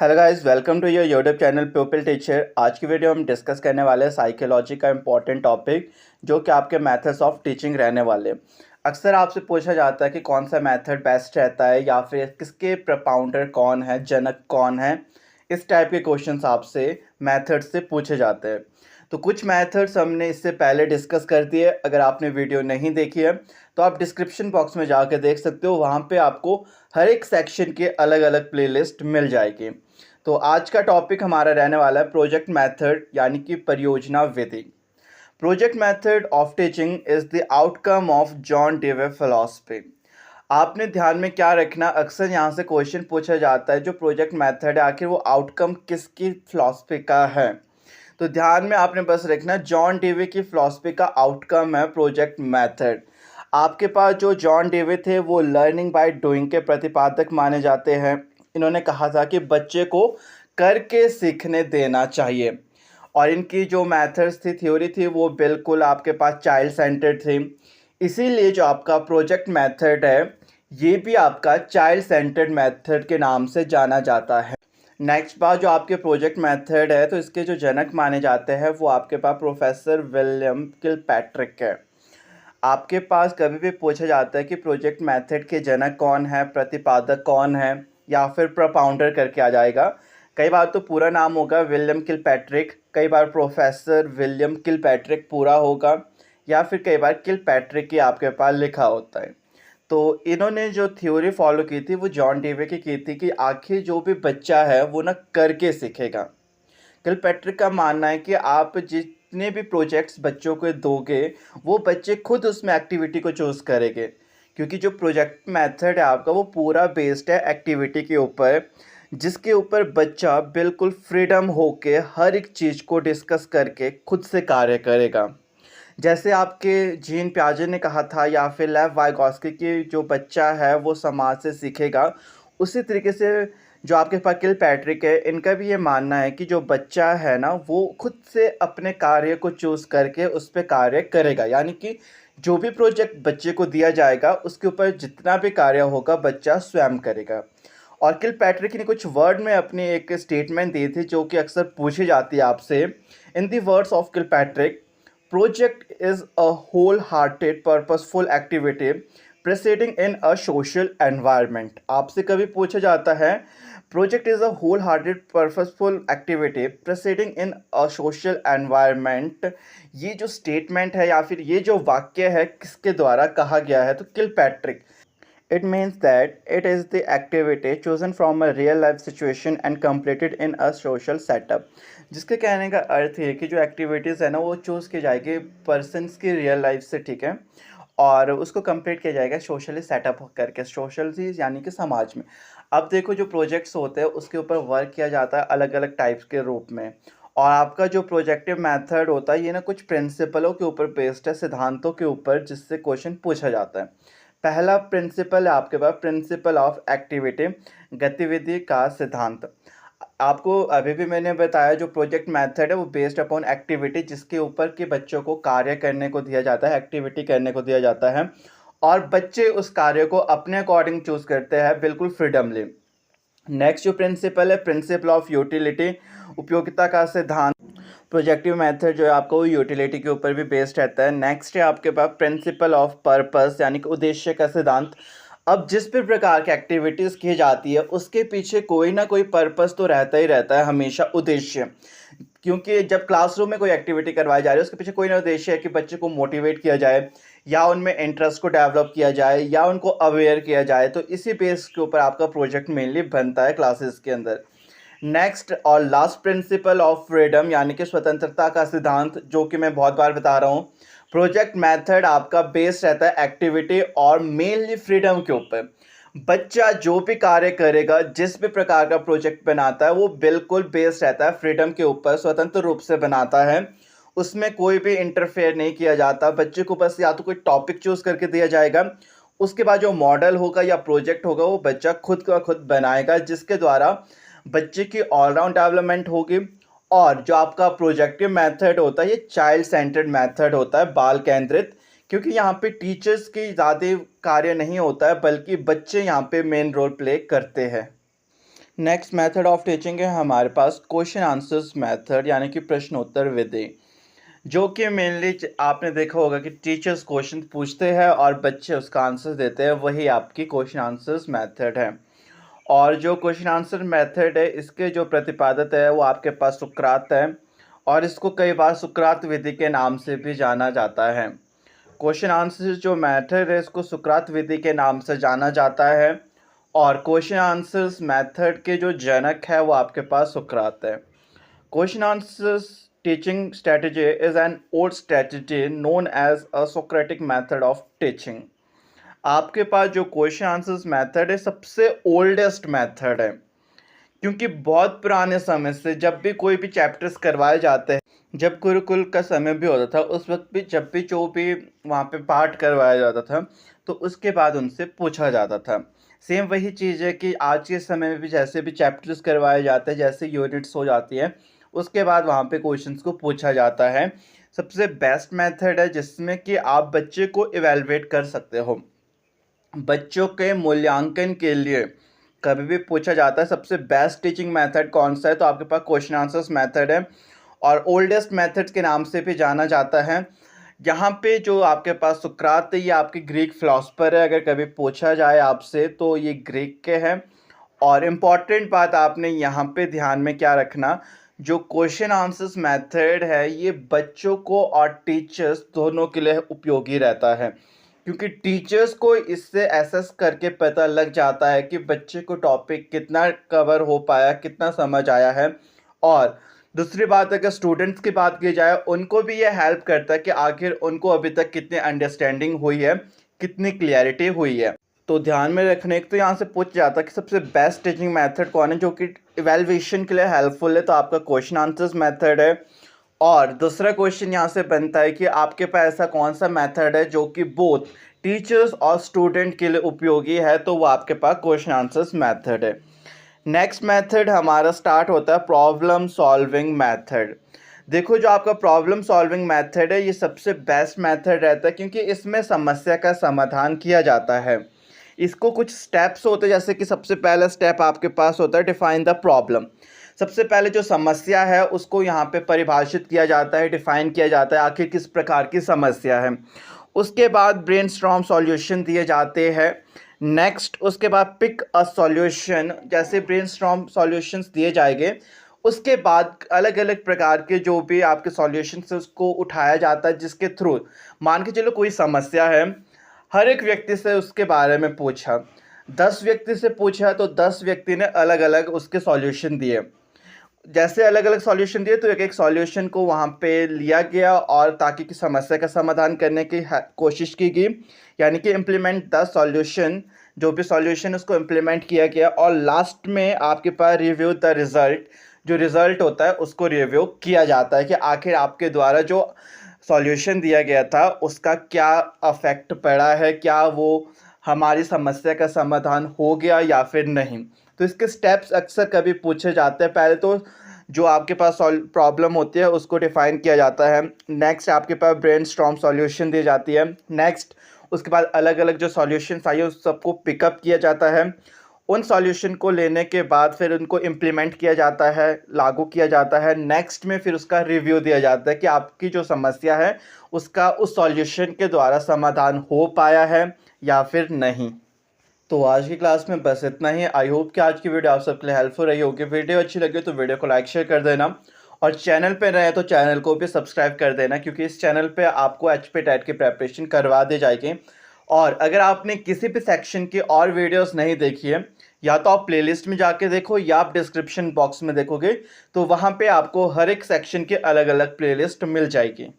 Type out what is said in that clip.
Hello guys, welcome to your YouTube channel pupil teacher. आज की video हम discuss करने वाले हैं साइकोलॉजी का इम्पोर्टेंट टॉपिक, जो कि आपके मेथड्स ऑफ टीचिंग रहने वाले हैं। अक्सर आपसे पूछा जाता है कि कौन सा मेथड बेस्ट रहता है या फिर किसके प्रपाउंडर कौन है, जनक कौन है। इस टाइप के क्वेश्चंस आपसे मेथड से पूछे जाते हैं। तो कुछ मेथड्स हमने इससे पहले डिस्कस कर दिए। अगर आपने वीडियो नहीं देखी है तो आप डिस्क्रिप्शन बॉक्स में जाकर देख सकते हो, वहाँ पे आपको हर एक सेक्शन के अलग अलग प्लेलिस्ट मिल जाएगी। तो आज का टॉपिक हमारा रहने वाला है प्रोजेक्ट मेथड, यानी कि परियोजना विधि। Project method of teaching is the outcome of John Dewey philosophy. आपने ध्यान में क्या रखना, अक्सर यहाँ से क्वेश्चन पूछा जाता है जो प्रोजेक्ट मेथड है आखिर वो आउटकम किसकी फिलॉसफी का है। तो ध्यान में आपने बस रखना जॉन डेवे की फिलॉसफी का आउटकम है प्रोजेक्ट मेथड। आपके पास जो जॉन डेवे थे वो लर्निंग बाय डूइंग के प्रतिपादक माने जाते हैं। इन्होंने कहा था कि बच्चे को करके सीखने देना चाहिए, और इनकी जो मेथड्स थी, थ्योरी थी, वो बिल्कुल आपके पास चाइल्ड सेंटर्ड थी। इसीलिए जो आपका प्रोजेक्ट मेथड है ये भी आपका चाइल्ड सेंटर्ड मेथड के नाम से जाना जाता है। नेक्स्ट बात, जो आपके प्रोजेक्ट मेथड है तो इसके जो जनक माने जाते हैं वो आपके पास प्रोफेसर विलियम किलपैट्रिक है। आपके पास कभी भी पूछा जाता है कि प्रोजेक्ट मेथड के जनक कौन है, प्रतिपादक कौन है, या फिर प्रपाउंडर करके आ जाएगा। कई बार तो पूरा नाम होगा विलियम किलपैट्रिक, कई बार प्रोफेसर विलियम किलपैट्रिक पूरा होगा, या फिर कई बार किलपैट्रिक ही आपके पास लिखा होता है। तो इन्होंने जो थ्योरी फॉलो की थी वो जॉन डेवे की थी कि आखिर जो भी बच्चा है वो ना करके सीखेगा। किलपैट्रिक का मानना है कि आप जितने भी प्रोजेक्ट्स बच्चों को दोगे वो बच्चे खुद उसमें एक्टिविटी को चूज़ करेंगे, क्योंकि जो प्रोजेक्ट मेथड है आपका वो पूरा बेस्ड है एक्टिविटी के ऊपर, जिसके ऊपर बच्चा बिल्कुल फ्रीडम होके हर एक चीज़ को डिस्कस करके खुद से कार्य करेगा। जैसे आपके जीन प्याजे ने कहा था या फिर लेव वाइगॉस्की की जो बच्चा है वो समाज से सीखेगा, उसी तरीके से जो आपके पास किलपैट्रिक है इनका भी ये मानना है कि जो बच्चा है ना वो खुद से अपने कार्य को चूज़ करके उस पर कार्य करेगा। यानी कि जो भी प्रोजेक्ट बच्चे को दिया जाएगा उसके ऊपर जितना भी कार्य होगा बच्चा स्वयं करेगा। और किलपैट्रिक ने कुछ वर्ड में अपनी एक स्टेटमेंट दी थी जो कि अक्सर पूछी जाती है आपसे। In the words of Kilpatrick, project is a whole-hearted purposeful activity proceeding in a social environment। आपसे कभी पूछा जाता है project is a whole hearted purposeful activity proceeding in a social environment, ये जो स्टेटमेंट है या फिर ये जो वाक्य है किसके द्वारा कहा गया है, तो Kilpatrick. It means that it is the activity chosen from a real life situation and completed in a social setup। जिसके कहने का अर्थ है कि जो एक्टिविटीज़ है ना वो चूज़ की जाएगी पर्सनस की रियल लाइफ से, ठीक है, और उसको कंप्लीट किया जाएगा सोशली सेटअप करके, सोशली यानी कि समाज में। अब देखो जो प्रोजेक्ट्स होते हैं उसके ऊपर वर्क किया जाता है अलग अलग टाइप्स के रूप में, और आपका जो प्रोजेक्टिव मेथड होता है ये ना कुछ प्रिंसिपलों के ऊपर बेस्ड है, सिद्धांतों के ऊपर, जिससे क्वेश्चन पूछा जाता है। पहला प्रिंसिपल है आपके पास प्रिंसिपल ऑफ एक्टिविटी, गतिविधि का सिद्धांत। आपको अभी भी मैंने बताया जो प्रोजेक्ट मेथड है वो बेस्ड अपॉन एक्टिविटी, जिसके ऊपर के बच्चों को कार्य करने को दिया जाता है, एक्टिविटी करने को दिया जाता है, और बच्चे उस कार्य को अपने अकॉर्डिंग चूज करते हैं बिल्कुल फ्रीडमली। नेक्स्ट जो प्रिंसिपल है प्रिंसिपल ऑफ यूटिलिटी, उपयोगिता का सिद्धांत। प्रोजेक्टिव मेथड जो है आपको वो यूटिलिटी के ऊपर भी बेस्ड रहता है। नेक्स्ट है आपके पास प्रिंसिपल ऑफ पर्पस, यानी कि उद्देश्य का सिद्धांत। अब जिस भी प्रकार की एक्टिविटीज़ की जाती है उसके पीछे कोई ना कोई पर्पस तो रहता ही रहता है, हमेशा उद्देश्य। क्योंकि जब क्लासरूम में कोई एक्टिविटी करवाई जा रही है उसके पीछे कोई ना उद्देश्य है कि बच्चे को मोटिवेट किया जाए, या उनमें इंटरेस्ट को डेवलप किया जाए, या उनको अवेयर किया जाए। तो इसी बेस के ऊपर आपका प्रोजेक्ट मेनली बनता है क्लासेस के अंदर। नेक्स्ट और लास्ट प्रिंसिपल ऑफ फ्रीडम, यानी कि स्वतंत्रता का सिद्धांत, जो कि मैं बहुत बार बता रहा हूँ। प्रोजेक्ट मेथड आपका बेस्ड रहता है एक्टिविटी और मेनली फ्रीडम के ऊपर। बच्चा जो भी कार्य करेगा, जिस भी प्रकार का प्रोजेक्ट बनाता है वो बिल्कुल बेस्ड रहता है फ्रीडम के ऊपर, स्वतंत्र रूप से बनाता है। उसमें कोई भी इंटरफेयर नहीं किया जाता। बच्चे को बस या तो कोई टॉपिक चूज करके दिया जाएगा, उसके बाद जो मॉडल होगा या प्रोजेक्ट होगा वो बच्चा खुद का खुद बनाएगा, जिसके द्वारा बच्चे की ऑलराउंड डेवलपमेंट होगी। और जो आपका प्रोजेक्टिव मेथड होता है ये चाइल्ड सेंटर्ड मेथड होता है, बाल केंद्रित, क्योंकि यहाँ पे टीचर्स की ज़्यादा कार्य नहीं होता है बल्कि बच्चे यहाँ पे मेन रोल प्ले करते हैं। नेक्स्ट मेथड ऑफ टीचिंग है हमारे पास क्वेश्चन आंसर्स मेथड यानी कि प्रश्नोत्तर विधि, जो कि मेनली आपने देखा होगा कि टीचर्स क्वेश्चन पूछते हैं और बच्चे उसका आंसर देते हैं, वही आपकी क्वेश्चन आंसर्स मेथड है। और जो क्वेश्चन आंसर मेथड है इसके जो प्रतिपादक है वो आपके पास सुकरात है, और इसको कई बार सुकरात विधि के नाम से भी जाना जाता है। क्वेश्चन आंसर जो मेथड है इसको सुकरात विधि के नाम से जाना जाता है, और क्वेश्चन आंसर्स मेथड के जो जनक है वो आपके पास सुकरात है। Question answers teaching strategy is an old strategy known as a Socratic method of teaching. आपके पास जो क्वेश्चन आंसर्स मेथड है सबसे ओल्डेस्ट मेथड है, क्योंकि बहुत पुराने समय से जब भी कोई भी चैप्टर्स करवाए जाते हैं, जब गुरुकुल का समय भी होता था उस वक्त भी जब भी जो भी वहाँ पे पाठ करवाया जाता था तो उसके बाद उनसे पूछा जाता था। सेम वही चीज़ है कि आज के समय में भी जैसे भी चैप्टर्स करवाए जाते हैं, जैसे यूनिट्स हो जाती हैं, उसके बाद वहाँ पे क्वेश्चंस को पूछा जाता है। सबसे बेस्ट मेथड है जिसमें कि आप बच्चे को इवेलुएट कर सकते हो। बच्चों के मूल्यांकन के लिए कभी भी पूछा जाता है सबसे बेस्ट टीचिंग मेथड कौन सा है, तो आपके पास क्वेश्चन आंसर्स मेथड है, और ओल्डेस्ट मेथड्स के नाम से भी जाना जाता है। यहाँ पे जो आपके पास सुकरात है ये आपके ग्रीक फिलोसफर है, अगर कभी पूछा जाए आपसे तो ये ग्रीक के हैं। और इम्पॉर्टेंट बात आपने यहाँ पे ध्यान में क्या रखना, जो क्वेश्चन आंसर्स मेथड है ये बच्चों को और टीचर्स दोनों के लिए उपयोगी रहता है, क्योंकि टीचर्स को इससे एसेस करके पता लग जाता है कि बच्चे को टॉपिक कितना कवर हो पाया, कितना समझ आया है। और दूसरी बात अगर स्टूडेंट्स की बात की जाए उनको भी ये हेल्प करता है कि आखिर उनको अभी तक कितनी अंडरस्टैंडिंग हुई है, कितनी क्लियरिटी हुई है। तो ध्यान में रखने एक तो यहाँ से पूछ जाता है कि सबसे बेस्ट टीचिंग मेथड कौन है जो कि इवैल्यूएशन के लिए हेल्पफुल है, तो आपका क्वेश्चन आंसर्स मेथड है। और दूसरा क्वेश्चन यहाँ से बनता है कि आपके पास ऐसा कौन सा मेथड है जो कि बोथ टीचर्स और स्टूडेंट के लिए उपयोगी है, तो वो आपके पास क्वेश्चन आंसर्स मेथड है। नेक्स्ट मेथड हमारा स्टार्ट होता है प्रॉब्लम सॉल्विंग मेथड। देखो जो आपका प्रॉब्लम सॉल्विंग मेथड है ये सबसे बेस्ट मेथड रहता है, क्योंकि इसमें समस्या का समाधान किया जाता है। इसको कुछ स्टेप्स होते हैं, जैसे कि सबसे पहला स्टेप आपके पास होता है डिफाइन द प्रॉब्लम। सबसे पहले जो समस्या है उसको यहाँ पे परिभाषित किया जाता है, डिफाइन किया जाता है आखिर किस प्रकार की समस्या है। उसके बाद ब्रेनस्टॉर्म सॉल्यूशन दिए जाते हैं। नेक्स्ट उसके बाद पिक अ सॉल्यूशन, जैसे ब्रेनस्टॉर्म सॉल्यूशंस दिए जाएंगे उसके बाद अलग अलग प्रकार के जो भी आपके सॉल्यूशंस उसको उठाया जाता है, जिसके थ्रू मान के चलो कोई समस्या है, हर एक व्यक्ति से उसके बारे में पूछा, 10 व्यक्ति से पूछा तो 10 व्यक्ति ने अलग अलग उसके सॉल्यूशन दिए। जैसे अलग अलग सॉल्यूशन दिए तो एक एक सॉल्यूशन को वहाँ पे लिया गया और ताकि कि समस्या का समाधान करने की कोशिश की गई, यानी कि इम्प्लीमेंट द सॉल्यूशन, जो भी सॉल्यूशन उसको इम्प्लीमेंट किया गया। और लास्ट में आपके पास रिव्यू द रिज़ल्ट, जो रिज़ल्ट होता है उसको रिव्यू किया जाता है कि आखिर आपके द्वारा जो सॉल्यूशन दिया गया था उसका क्या अफेक्ट पड़ा है, क्या वो हमारी समस्या का समाधान हो गया या फिर नहीं। तो इसके स्टेप्स अक्सर कभी पूछे जाते हैं। पहले तो जो आपके पास प्रॉब्लम होती है उसको डिफाइन किया जाता है। नेक्स्ट आपके पास ब्रेनस्टॉर्म सॉल्यूशन दी जाती है। नेक्स्ट उसके बाद अलग अलग जो सॉल्यूशंस आई है उस सबको पिकअप किया जाता है। उन सॉल्यूशन को लेने के बाद फिर उनको इम्प्लीमेंट किया जाता है, लागू किया जाता है। नेक्स्ट में फिर उसका रिव्यू दिया जाता है कि आपकी जो समस्या है उसका उस सॉल्यूशन के द्वारा समाधान हो पाया है या फिर नहीं। तो आज की क्लास में बस इतना ही। आई होप कि आज की वीडियो आप सबके लिए हेल्पफुल रही होगी। वीडियो अच्छी लगी तो वीडियो को लाइक शेयर कर देना, और चैनल पे रहे तो चैनल को भी सब्सक्राइब कर देना, क्योंकि इस चैनल पे आपको HP टेट की प्रेपरेशन करवा दी जाएगी। और अगर आपने किसी भी सेक्शन की और वीडियोस नहीं देखी है, या तो आप प्लेलिस्ट में जाके देखो या आप डिस्क्रिप्शन बॉक्स में देखोगे तो वहाँ पे आपको हर एक सेक्शन की अलग अलग प्लेलिस्ट मिल जाएगी।